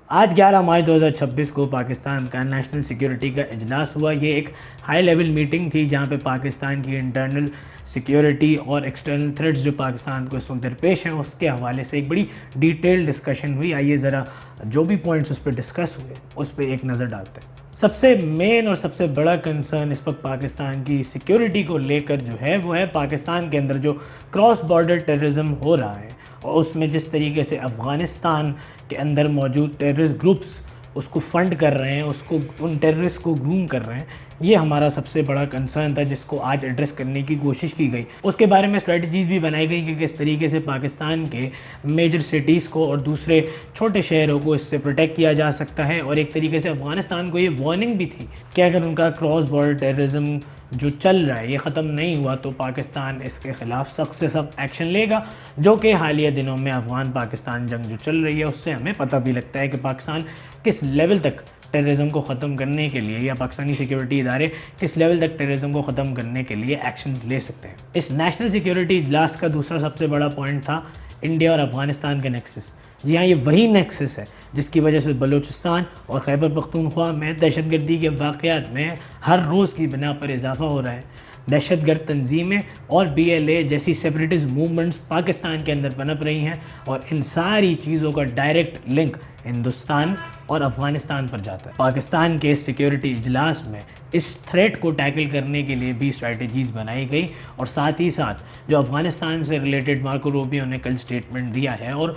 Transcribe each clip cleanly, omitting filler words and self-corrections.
آج 11 مارچ 2026 کو پاکستان کا نیشنل سیکیورٹی کا اجلاس ہوا۔ یہ ایک ہائی لیول میٹنگ تھی جہاں پہ پاکستان کی انٹرنل سیکیورٹی اور ایکسٹرنل تھریٹس جو پاکستان کو اس وقت درپیش ہیں اس کے حوالے سے ایک بڑی ڈیٹیل ڈسکشن ہوئی۔ آئیے ذرا جو بھی پوائنٹس اس پہ ڈسکس ہوئے اس پہ ایک نظر ڈالتے ہیں۔ سب سے مین اور سب سے بڑا کنسرن اس وقت پاکستان کی سیکیورٹی کو لے کر جو ہے وہ ہے پاکستان کے اندر جو کراس بارڈر ٹیررزم ہو رہا ہے، اور اس میں جس طریقے سے افغانستان کے اندر موجود ٹیررسٹ گروپس اس کو فنڈ کر رہے ہیں، ان ٹیررسٹ کو گروم کر رہے ہیں۔ یہ ہمارا سب سے بڑا کنسرن تھا جس کو آج ایڈریس کرنے کی کوشش کی گئی۔ اس کے بارے میں اسٹریٹجیز بھی بنائی گئی کہ کس طریقے سے پاکستان کے میجر سٹیز کو اور دوسرے چھوٹے شہروں کو اس سے پروٹیکٹ کیا جا سکتا ہے، اور ایک طریقے سے افغانستان کو یہ وارننگ بھی تھی کہ اگر ان کا کراس بارڈر ٹیررزم جو چل رہا ہے یہ ختم نہیں ہوا تو پاکستان اس کے خلاف سخت سے سخت ایکشن لے گا، جو کہ حالیہ دنوں میں افغان پاکستان جنگ جو چل رہی ہے اس سے ہمیں پتہ بھی لگتا ہے کہ پاکستان کس لیول تک ٹیررزم کو ختم کرنے کے لیے، یا پاکستانی سیکیورٹی ادارے کس لیول تک ٹیررزم کو ختم کرنے کے لیے ایکشنز لے سکتے ہیں۔ اس نیشنل سیکیورٹی اجلاس کا دوسرا سب سے بڑا پوائنٹ تھا انڈیا اور افغانستان کا نیکسس۔ جی ہاں، یہ وہی نیکسس ہے جس کی وجہ سے بلوچستان اور خیبر پختونخوا میں دہشت گردی کے واقعات میں ہر روز کی بنا پر اضافہ ہو رہا ہے۔ دہشت گرد تنظیمیں اور BLA جیسی سیپریٹسٹ موومنٹس پاکستان کے اندر پنپ رہی ہیں، اور ان ساری چیزوں کا ڈائریکٹ لنک ہندوستان اور افغانستان پر جاتا ہے۔ پاکستان کے سیکیورٹی اجلاس میں اس تھریٹ کو ٹیکل کرنے کے لیے بھی اسٹریٹجیز بنائی گئی، اور ساتھ ہی ساتھ جو افغانستان سے ریلیٹڈ مارکو روبیو نے کل اسٹیٹمنٹ دیا ہے، اور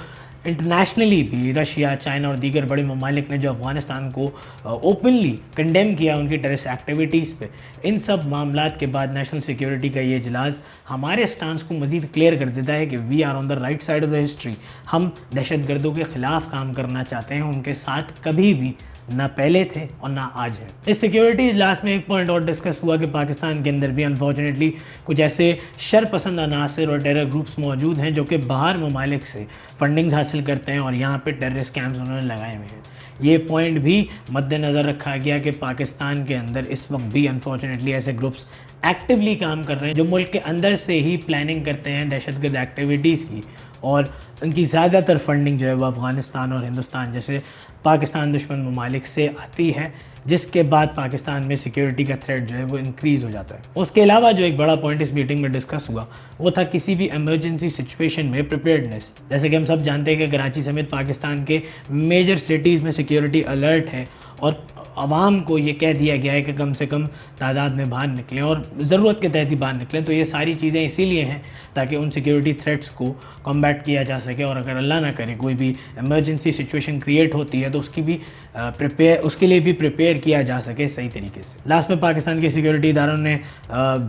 انٹرنیشنلی بھی رشیا، چائنا اور دیگر بڑے ممالک نے جو افغانستان کو اوپنلی کنڈیم کیا ان کی ٹیررسٹ ایکٹیویٹیز پہ، ان سب معاملات کے بعد نیشنل سیکیورٹی کا یہ اجلاس ہمارے سٹانس کو مزید کلیئر کر دیتا ہے کہ we are on the right side of the history. ہم دہشت گردوں کے خلاف کام کرنا چاہتے ہیں، ان کے ساتھ کبھی بھی نہ پہلے تھے اور نہ آج ہے۔ اس سیکیورٹی اجلاس میں ایک پوائنٹ اور ڈسکس ہوا کہ پاکستان کے اندر بھی انفارچونیٹلی کچھ ایسے شر پسند عناصر اور ٹیرر گروپس موجود ہیں جو کہ باہر ممالک سے فنڈنگز حاصل کرتے ہیں، اور یہاں پہ ٹیررسٹ کیمپس انہوں نے لگائے ہوئے ہیں۔ یہ پوائنٹ بھی مد نظر رکھا گیا کہ پاکستان کے اندر اس وقت بھی انفارچونیٹلی ایسے گروپس ایکٹیولی کام کر رہے ہیں جو ملک کے اندر سے ہی پلاننگ کرتے ہیں دہشت گرد ایکٹیویٹیز کی، اور ان کی زیادہ تر فنڈنگ جو ہے وہ افغانستان اور ہندوستان جیسے پاکستان دشمن ممالک سے آتی ہے، جس کے بعد پاکستان میں سیکیورٹی کا تھریٹ جو ہے وہ انکریز ہو جاتا ہے۔ اس کے علاوہ جو ایک بڑا پوائنٹ اس میٹنگ میں ڈسکس ہوا وہ تھا کسی بھی ایمرجنسی سچویشن میں پریپیئرڈنیس۔ جیسے کہ ہم سب جانتے ہیں کہ کراچی سمیت پاکستان کے میجر سٹیز میں سیکیورٹی الرٹ ہے، اور عوام کو یہ کہہ دیا گیا ہے کہ کم سے کم تعداد میں باہر نکلیں اور ضرورت کے تحت ہی باہر نکلیں۔ تو یہ ساری چیزیں اسی لیے ہیں تاکہ ان سیکیورٹی تھریٹس کو کمبیٹ کیا جا سکے، اور اگر اللہ نہ کرے کوئی بھی ایمرجنسی سچویشن کریٹ ہوتی ہے تو اس کے لیے بھی پریپیئر کیا جا سکے صحیح طریقے سے۔ لاسٹ میں پاکستان کے سیکیورٹی اداروں نے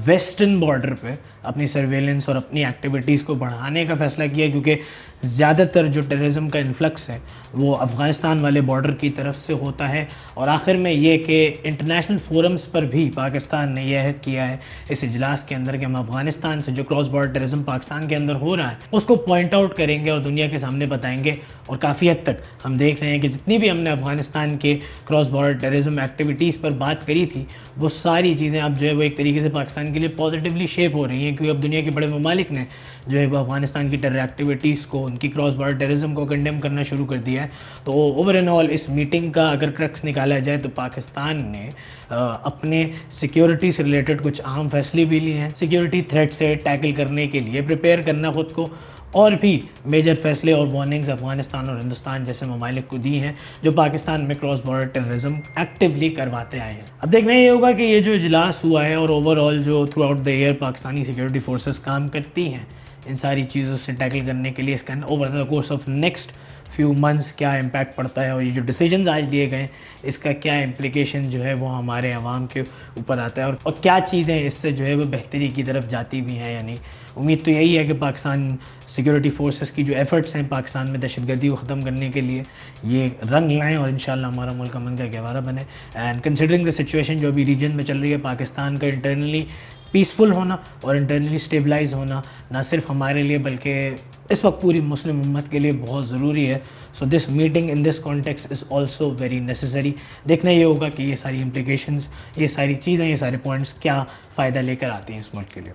ویسٹرن بارڈر پہ اپنی سرویلنس اور اپنی ایکٹیویٹیز کو بڑھانے کا فیصلہ کیا، کیونکہ زیادہ تر جو ٹیررزم کا انفلکس ہے وہ افغانستان والے بارڈر کی طرف سے ہوتا ہے۔ اور آخر میں یہ کہ انٹرنیشنل فورمز پر بھی پاکستان نے یہ عہد کیا ہے اس اجلاس کے اندر کہ ہم افغانستان سے جو کراس بارڈر ٹیررزم پاکستان کے اندر ہو رہا ہے اس کو پوائنٹ آؤٹ کریں گے اور دنیا کے سامنے بتائیں گے۔ اور کافی حد تک ہم دیکھ رہے ہیں کہ جتنی بھی ہم نے افغانستان کے کراس بارڈر ٹیررزم ایکٹیویٹیز پر بات کری تھی وہ ساری چیزیں اب جو ہے وہ ایک طریقے سے پاکستان کے لیے پازیٹیولی شیپ ہو رہی ہیں، کیونکہ اب دنیا کے بڑے ممالک نے جو ہے وہ افغانستان کی ٹیرر ایکٹیویٹیز کو، ان کی کراس بارڈر ٹیررزم کو کنڈیم کرنا شروع کر دیا ہے۔ تو اوور اینڈ آل اس میٹنگ کا اگر کرکس نکالا جائے تو پاکستان نے اپنے سیکیورٹی سے ریلیٹڈ کچھ اہم فیصلے بھی لیے ہیں، سیکیورٹی تھریٹ سے ٹیکل کرنے کے لیے پریپیئر کرنا خود کو، اور بھی میجر فیصلے اور وارننگز افغانستان اور ہندوستان جیسے ممالک کو دی ہیں جو پاکستان میں کراس بارڈر ٹیررزم ایکٹیولی کرواتے آئے ہیں۔ اب دیکھنا یہ ہوگا کہ یہ جو اجلاس ہوا ہے اور اوور آل جو throughout the year Pakistani security forces کام کرتی ہیں ان ساری چیزوں سے ٹیکل کرنے کے لیے، اس کا over the course of next few months کیا امپیکٹ پڑتا ہے، اور یہ جو ڈیسیجنز آج لیے گئے اس کا کیا امپلیکیشن جو ہے وہ ہمارے عوام کے اوپر آتا ہے، اور کیا چیزیں اس سے جو ہے وہ بہتری کی طرف جاتی بھی ہیں یا نہیں۔ امید تو یہی ہے کہ پاکستان سیکیورٹی فورسز کی جو ایفرٹس ہیں پاکستان میں دہشت گردی کو ختم کرنے کے لیے یہ رنگ لائیں، اور انشاءاللہ ہمارا ملک امن کا گہوارہ بنے۔ اینڈ کنسیڈرنگ دا سچویشن جو ابھی ریجن میں چل رہی ہے، پاکستان کا انٹرنلی پیسفل ہونا اور انٹرنلی اسٹیبلائز ہونا نہ صرف ہمارے لیے بلکہ اس وقت پوری مسلم امت کے لیے بہت ضروری ہے۔ So this meeting in this context is also very necessary. دیکھنا یہ ہوگا کہ یہ ساری امپلیکیشنز، یہ ساری چیزیں، یہ سارے پوائنٹس کیا فائدہ لے کر آتی ہیں اس ملک کے لیے۔